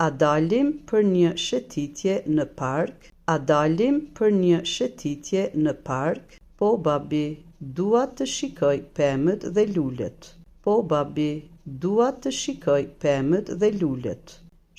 A dalim për një shëtitje në park? A dalim për një shëtitje në park? Po babi, dua të shikoj pemët dhe lulet. Po babi, dua të shikoj pemët dhe lulet.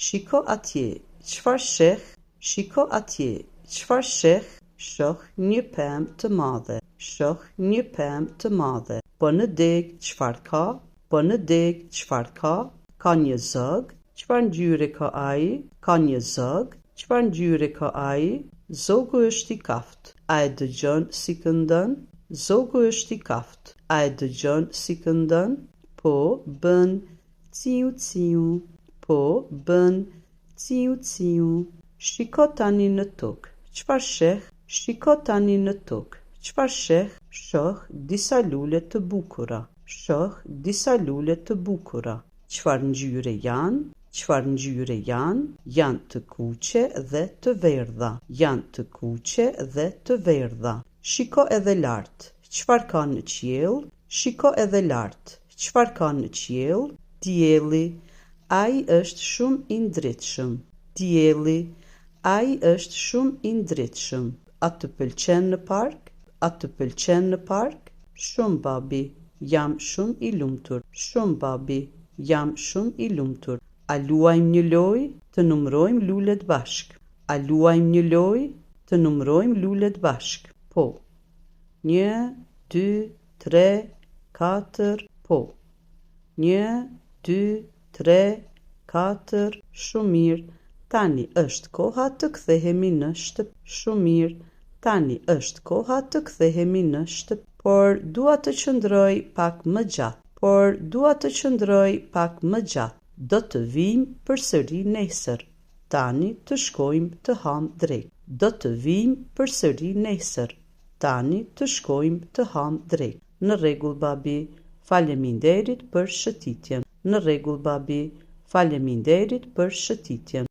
Shiko atje, çfarë sheh? Shiko atje, çfarë sheh? Shoh një pemë të madhe. Shoh një pemë të madhe. Po në deg çfarë ka? Po në deg çfarë ka? Ka një zog. Çfarë ngjyre ka ai? Ka një zog. Çfarë ngjyre ka ai? Zogu është i kaft. A e dëgjon si këndon? Zogu është i kaft. A e dëgjon si këndon? Po bën ciu ciu. Po bën ciu ciu. Shiko tani në tokë. Çfarë sheh? Shiko tani në tokë. Çfarë sheh? Shoh disa lule të bukura. Shoh disa lule të bukura. Çfarë ngjyre janë? Çfarë ngjyre janë? Janë të kuqe dhe të verdha. Janë të kuqe dhe të verdha. Shiko edhe lart. Çfarë ka në qiell? Shiko edhe lart. Çfarë ka në qiell? Dielli. Ai është shumë i ndritshëm. Dielli. Ai është shumë i ndritshëm. A të pëlqen në park? A të pëlqen në park? Shumë babi. Jam shumë i lumtur. Shumë babi. Jam shumë i lumtur. A luajmë një lojë? Të numërojmë lulet bashk. A luajmë një lojë? Të numërojmë lulet bashk. Po. 1, 2, 3, 4, po. 1, 2, 3, 4, shumë mirë. Tani është koha të kthehemi në shtëpi. Shumë mirë. Tani është koha të kthehemi në shtëpi. Por dua të qëndroj pak më gjatë. Por dua të qëndroj pak më gjatë. Do të vijmë përsëri nesër. Tani të shkojmë të ham drek. Do të vijmë përsëri nesër. Tani të shkojmë të ham drek. Në rregull babi, faleminderit për shëtitjen. Në rregull babi, faleminderit për shëtitjen.